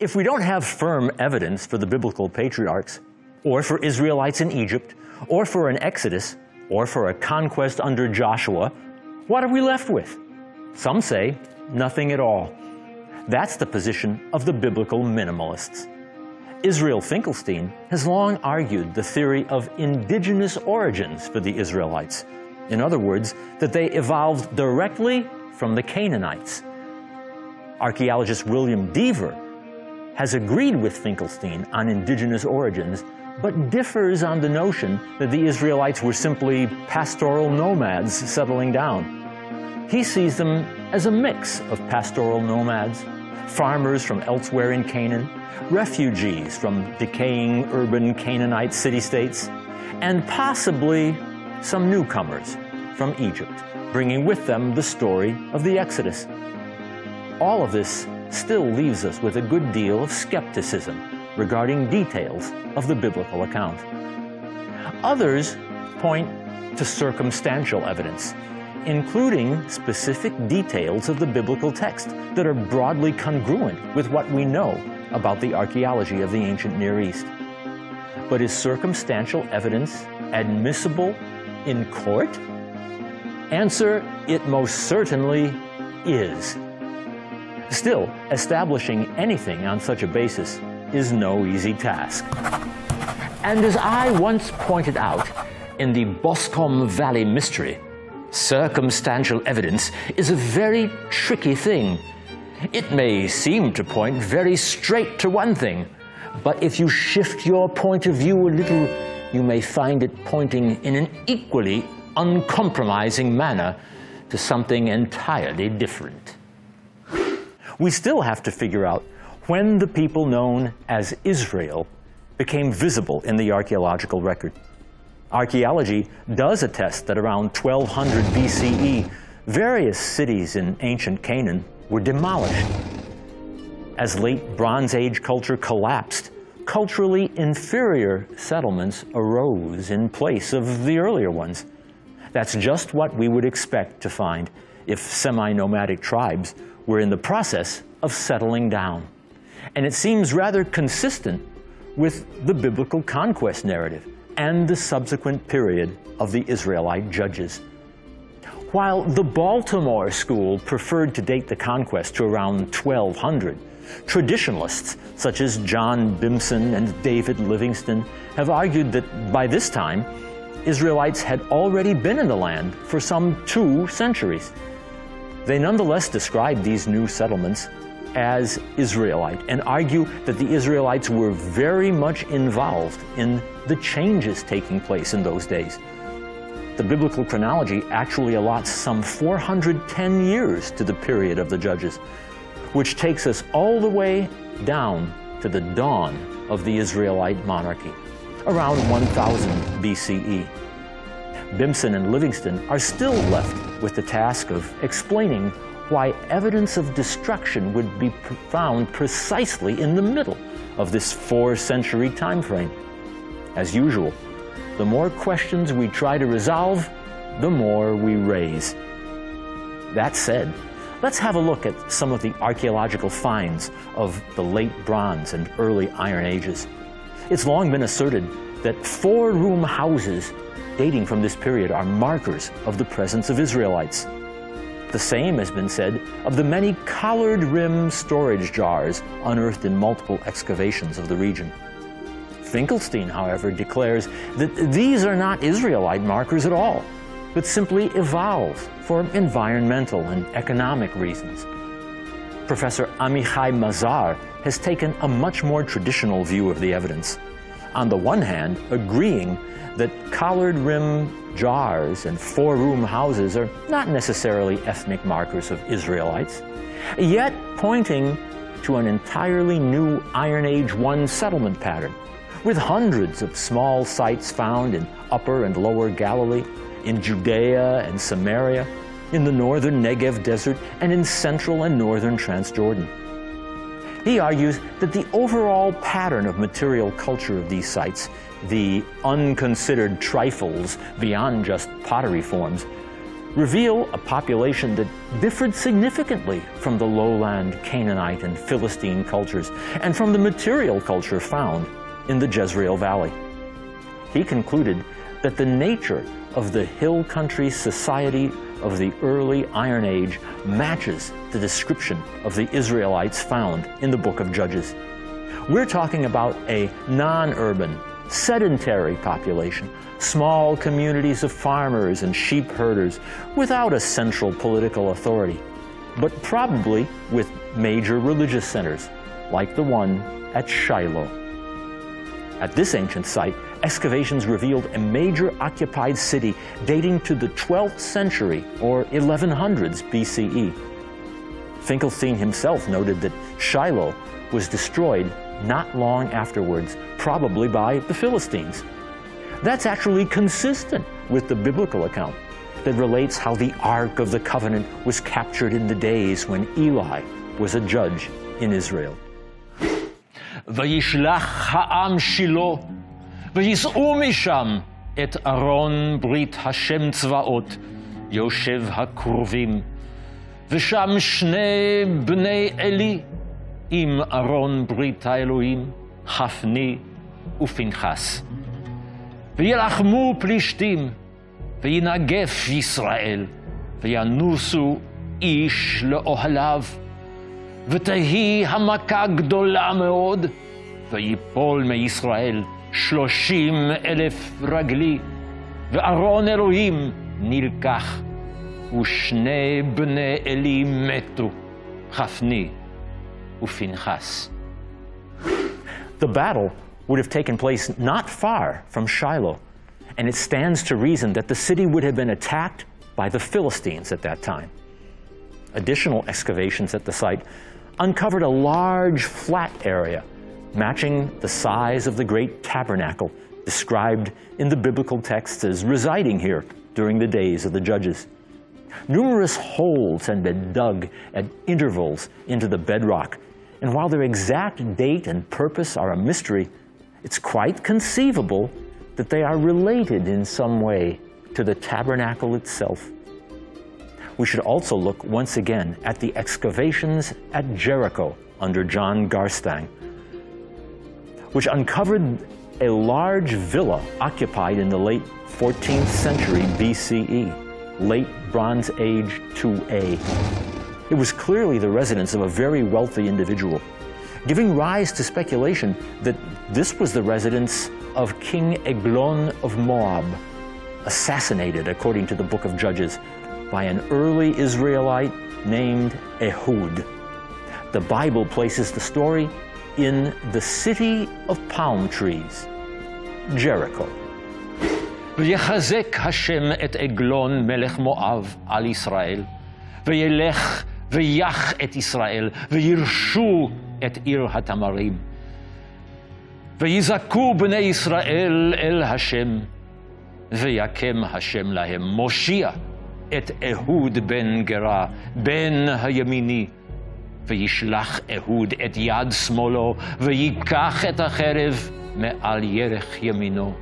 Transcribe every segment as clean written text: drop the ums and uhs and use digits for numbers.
If we don't have firm evidence for the biblical patriarchs, or for Israelites in Egypt, or for an Exodus, or for a conquest under Joshua, what are we left with? Some say nothing at all. That's the position of the biblical minimalists. Israel Finkelstein has long argued the theory of indigenous origins for the Israelites. In other words, that they evolved directly from the Canaanites. Archaeologist William Deaver has agreed with Finkelstein on indigenous origins, but differs on the notion that the Israelites were simply pastoral nomads settling down. He sees them as a mix of pastoral nomads, farmers from elsewhere in Canaan, refugees from decaying urban Canaanite city-states, and possibly some newcomers from Egypt, bringing with them the story of the Exodus. All of this still leaves us with a good deal of skepticism regarding details of the biblical account. Others point to circumstantial evidence, including specific details of the biblical text that are broadly congruent with what we know about the archaeology of the ancient Near East. But is circumstantial evidence admissible in court? Answer: it most certainly is. Still, establishing anything on such a basis is no easy task. And as I once pointed out in the Boscombe Valley Mystery, circumstantial evidence is a very tricky thing. It may seem to point very straight to one thing, but if you shift your point of view a little, you may find it pointing in an equally uncompromising manner to something entirely different. We still have to figure out when the people known as Israel became visible in the archaeological record. Archaeology does attest that around 1200 BCE, various cities in ancient Canaan were demolished. As late Bronze Age culture collapsed, culturally inferior settlements arose in place of the earlier ones. That's just what we would expect to find if semi-nomadic tribes were in the process of settling down. And it seems rather consistent with the biblical conquest narrative and the subsequent period of the Israelite judges. While the Baltimore school preferred to date the conquest to around 1200, traditionalists such as John Bimson and David Livingston have argued that by this time, Israelites had already been in the land for some 2 centuries. They nonetheless describe these new settlements as Israelite and argue that the Israelites were very much involved in the changes taking place in those days. The biblical chronology actually allots some 410 years to the period of the Judges, which takes us all the way down to the dawn of the Israelite monarchy, around 1000 BCE. Bimson and Livingston are still left with the task of explaining why evidence of destruction would be found precisely in the middle of this 4-century time frame. As usual, the more questions we try to resolve, the more we raise. That said, let's have a look at some of the archaeological finds of the late Bronze and early Iron Ages. It's long been asserted that 4-room houses dating from this period are markers of the presence of Israelites. The same has been said of the many collared rim storage jars unearthed in multiple excavations of the region. Finkelstein, however, declares that these are not Israelite markers at all, but simply evolved for environmental and economic reasons. Professor Amichai Mazar has taken a much more traditional view of the evidence, on the one hand agreeing that collared rim jars and 4-room houses are not necessarily ethnic markers of Israelites, yet pointing to an entirely new Iron Age I settlement pattern, with hundreds of small sites found in Upper and Lower Galilee, in Judea and Samaria, in the northern Negev desert, and in central and northern Transjordan. He argues that the overall pattern of material culture of these sites, the unconsidered trifles beyond just pottery forms, reveal a population that differed significantly from the lowland Canaanite and Philistine cultures and from the material culture found in the Jezreel Valley. He concluded that the nature of the hill country society of the early Iron Age matches the description of the Israelites found in the book of Judges. We're talking about a non-urban, sedentary population, small communities of farmers and sheep herders without a central political authority, but probably with major religious centers, like the one at Shiloh. At this ancient site, excavations revealed a major occupied city dating to the 12th century or 1100s BCE. Finkelstein himself noted that Shiloh was destroyed not long afterwards, probably by the Philistines. That's actually consistent with the biblical account that relates how the Ark of the Covenant was captured in the days when Eli was a judge in Israel. וישלח העם שילה, ויסעו משם את ארון ברית השם צבאות, יושב הקרובים, ושם שני בני אלי, עם ארון ברית האלוהים, חפני ופנחס. וילחמו פלישתים, וינגף ישראל, וינוסו איש לאוהליו, ותהי המכה גדולה מאוד, ויפול מישראל 30,000 רגלי, וארון אלוהים נלקח, ושני בני אלי מתו, חפני ופנחס. The battle would have taken place not far from Shiloh, and it stands to reason that the city would have been attacked by the Philistines at that time. Additional excavations at the site uncovered a large flat area matching the size of the great tabernacle described in the biblical texts as residing here during the days of the judges. Numerous holes had been dug at intervals into the bedrock, and while their exact date and purpose are a mystery, it's quite conceivable that they are related in some way to the tabernacle itself. We should also look once again at the excavations at Jericho under John Garstang, which uncovered a large villa occupied in the late 14th century BCE, late Bronze Age 2A. It was clearly the residence of a very wealthy individual, giving rise to speculation that this was the residence of King Eglon of Moab, assassinated, according to the book of Judges, by an early Israelite named Ehud. The Bible places the story in the city of palm trees, Jericho. ויחזק השם את עגלון מלך מואב על ישראל, וילך ויח את ישראל, וירשו את עיר התמרים. ויזעקו בני ישראל אל השם, ויקם השם להם מושיע את אהוד בן גרה, בן הימיני, וישלח אהוד את יד שמאלו, ויקח את החרב מעל ירך ימינו,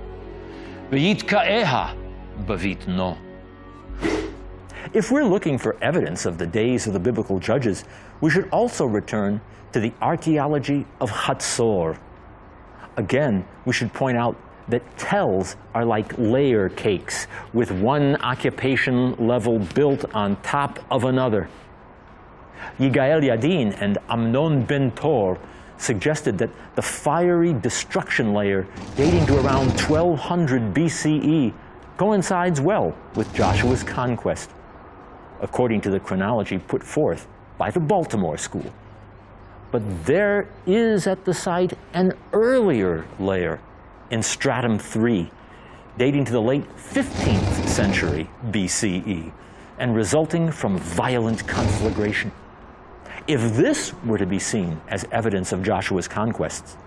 ויתקעיה בבטנו. If we're looking for evidence of the days of the biblical judges, we should also return to the archaeology of Hatzor, Again, we should point out that tells are like layer cakes with one occupation level built on top of another. Yigael Yadin and Amnon ben Tor suggested that the fiery destruction layer dating to around 1200 BCE coincides well with Joshua's conquest, according to the chronology put forth by the Baltimore School. But there is at the site an earlier layer in stratum 3, dating to the late 15th century BCE and resulting from violent conflagration. If this were to be seen as evidence of Joshua's conquests,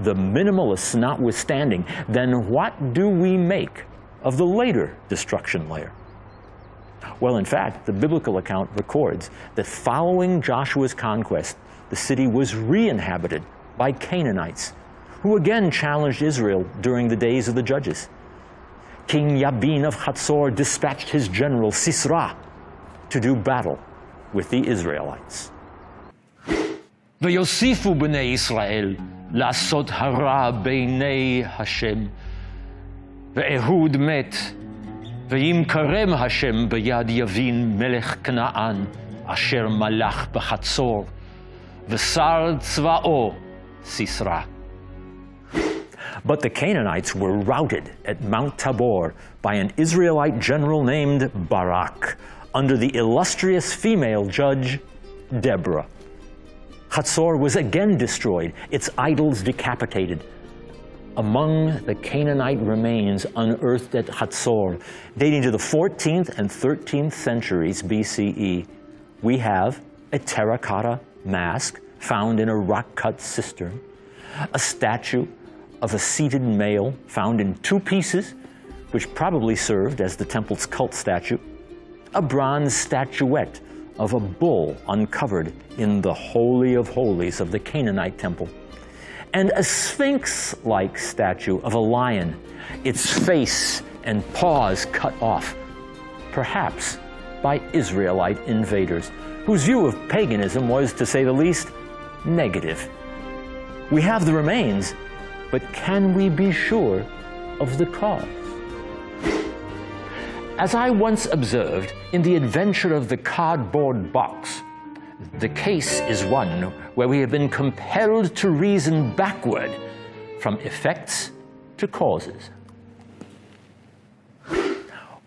the minimalists notwithstanding, then what do we make of the later destruction layer? Well, in fact, the biblical account records that following Joshua's conquest, the city was re-inhabited by Canaanites, who again challenged Israel during the days of the judges. King Yabin of Hatzor dispatched his general Sisra to do battle with the Israelites. ויוסיפו בני ישראל לעשות הרע בעיני השם, ואהוד מת, וימכרם השם ביד יבין מלך כנען, אשר מלך בחצור, ושר צבאו סיסרא. But the Canaanites were routed at Mount Tabor by an Israelite general named Barak, under the illustrious female judge Deborah. Hatzor was again destroyed, its idols decapitated. Among the Canaanite remains unearthed at Hatzor, dating to the 14th and 13th centuries BCE, we have a terracotta mask found in a rock-cut cistern, a statue of a seated male found in 2 pieces, which probably served as the temple's cult statue, a bronze statuette of a bull uncovered in the Holy of Holies of the Canaanite temple, and a sphinx-like statue of a lion, its face and paws cut off, perhaps by Israelite invaders, whose view of paganism was, to say the least, negative. We have the remains, but can we be sure of the cause? As I once observed in The Adventure of the Cardboard Box, the case is one where we have been compelled to reason backward from effects to causes.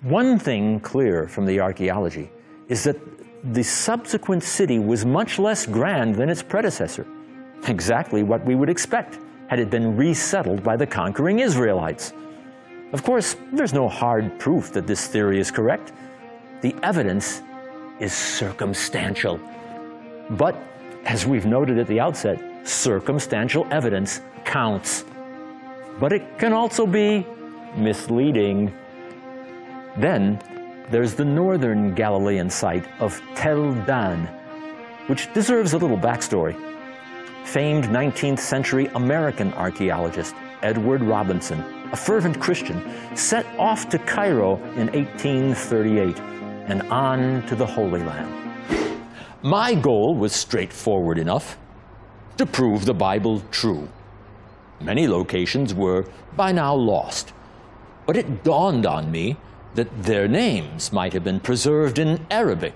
One thing clear from the archaeology is that the subsequent city was much less grand than its predecessor, exactly what we would expect had it been resettled by the conquering Israelites. Of course, there's no hard proof that this theory is correct. The evidence is circumstantial. But, as we've noted at the outset, circumstantial evidence counts. But it can also be misleading. Then, there's the northern Galilean site of Tel Dan, which deserves a little backstory. Famed 19th century American archaeologist Edward Robinson, a fervent Christian, set off to Cairo in 1838 and on to the Holy Land. My goal was straightforward enough: to prove the Bible true. Many locations were by now lost, but it dawned on me that their names might have been preserved in Arabic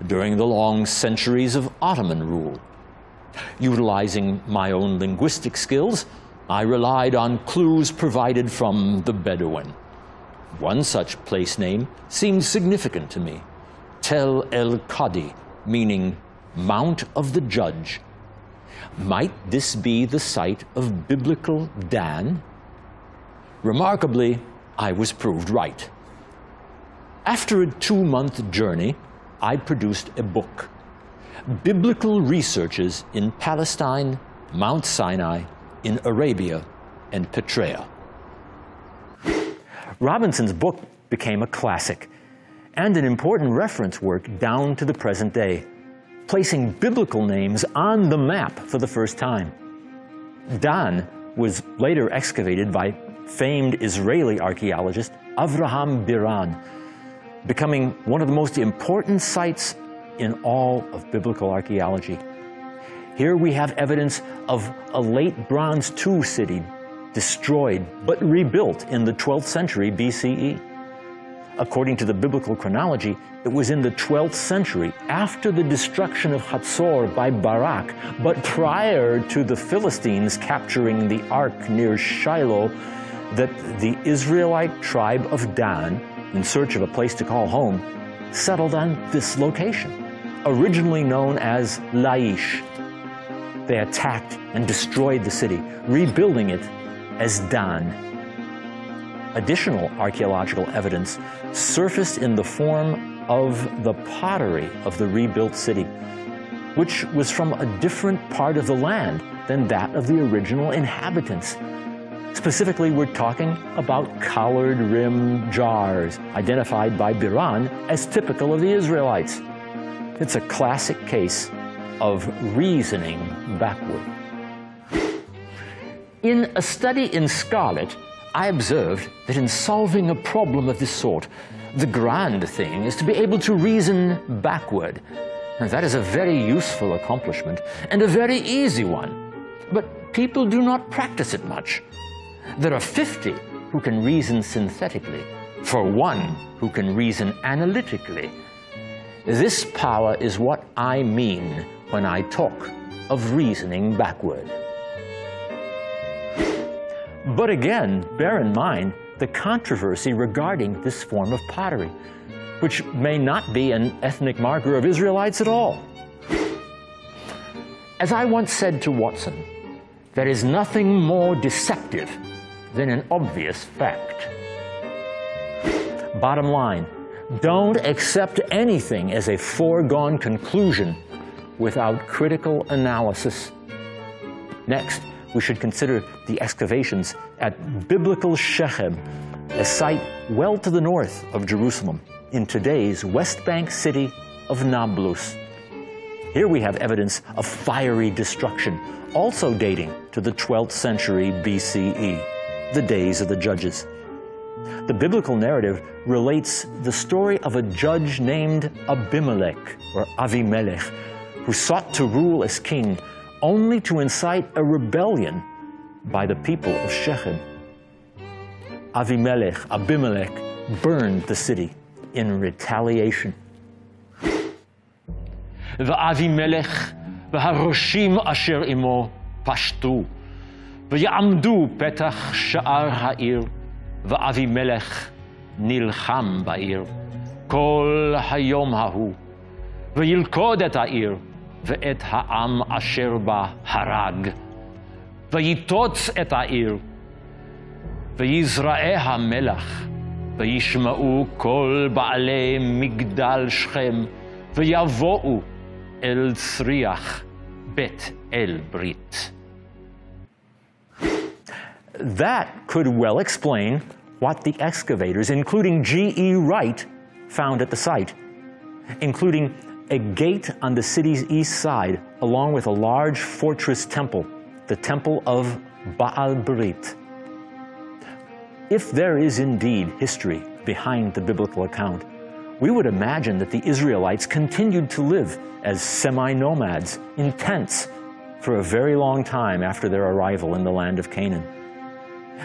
during the long centuries of Ottoman rule. Utilizing my own linguistic skills, I relied on clues provided from the Bedouin. One such place name seemed significant to me: Tel el-Qadi, meaning Mount of the Judge. Might this be the site of biblical Dan? Remarkably, I was proved right. After a 2-month journey, I produced a book, Biblical Researches in Palestine, Mount Sinai, in Arabia, and Petraea. Robinson's book became a classic and an important reference work down to the present day, placing biblical names on the map for the first time. Dan was later excavated by famed Israeli archaeologist Avraham Biran, becoming one of the most important sites in all of biblical archaeology. Here we have evidence of a late Bronze II city destroyed but rebuilt in the 12th century BCE. According to the biblical chronology, it was in the 12th century, after the destruction of Hatzor by Barak, but prior to the Philistines capturing the ark near Shiloh, that the Israelite tribe of Dan, in search of a place to call home, settled on this location, originally known as Laish. They attacked and destroyed the city, rebuilding it as Dan. Additional archaeological evidence surfaced in the form of the pottery of the rebuilt city, which was from a different part of the land than that of the original inhabitants. Specifically, we're talking about collared-rim jars, identified by Biran as typical of the Israelites. It's a classic case of reasoning backward. In a study in Scarlet, I observed that in solving a problem of this sort, the grand thing is to be able to reason backward. And that is a very useful accomplishment and a very easy one. But people do not practice it much. There are 50 who can reason synthetically, for one who can reason analytically. This power is what I mean when I talk of reasoning backward. But again, bear in mind the controversy regarding this form of pottery, which may not be an ethnic marker of Israelites at all. As I once said to Watson, there is nothing more deceptive than an obvious fact. Bottom line, don't accept anything as a foregone conclusion without critical analysis. Next, we should consider the excavations at biblical Shechem, a site well to the north of Jerusalem, in today's West Bank city of Nablus. Here we have evidence of fiery destruction, also dating to the 12th century BCE, the days of the judges. The biblical narrative relates the story of a judge named Abimelech, or Avimelech, who sought to rule as king only to incite a rebellion by the people of Shechem. Abimelech, burned the city in retaliation. ואבימלך והראשים אשר עמו פשטו, ויעמדו פתח שער העיר, ואבימלך נלחם בעיר כל היום ההוא, וילכוד את העיר, ואת העם אשר בה הרג, ויתוץ את העיר, ויזרעה המלח, וישמעו כל בעלי מגדל שכם, ויבואו אל צריח בית אל ברית. That could well explain what the excavators, including G.E. Wright, found at the site, including a gate on the city's east side, along with a large fortress temple, the Temple of Baal Berit. If there is indeed history behind the biblical account, we would imagine that the Israelites continued to live as semi-nomads in tents for a very long time after their arrival in the land of Canaan.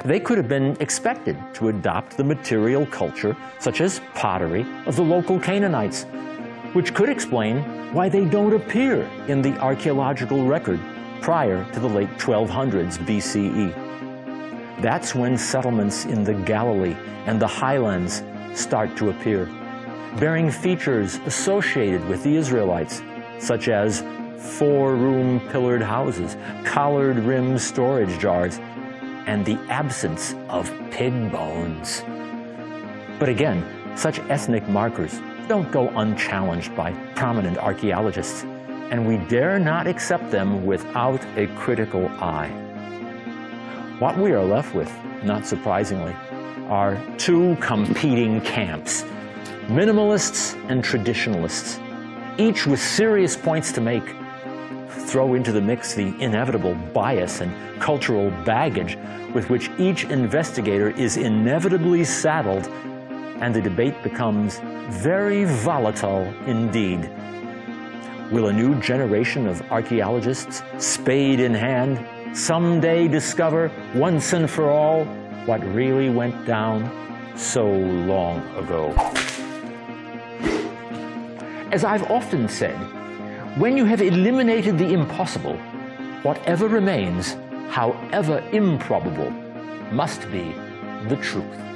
They could have been expected to adopt the material culture, such as pottery, of the local Canaanites, which could explain why they don't appear in the archaeological record prior to the late 1200s BCE. That's when settlements in the Galilee and the highlands start to appear, bearing features associated with the Israelites, such as 4-room pillared houses, collared-rim storage jars, and the absence of pig bones. But again, such ethnic markers don't go unchallenged by prominent archaeologists, and we dare not accept them without a critical eye. What we are left with, not surprisingly, are two competing camps, minimalists and traditionalists, each with serious points to make. Throw into the mix the inevitable bias and cultural baggage with which each investigator is inevitably saddled, and the debate becomes very volatile indeed. Will a new generation of archaeologists, spade in hand, someday discover once and for all what really went down so long ago. As I've often said, when you have eliminated the impossible, whatever remains, however improbable, must be the truth.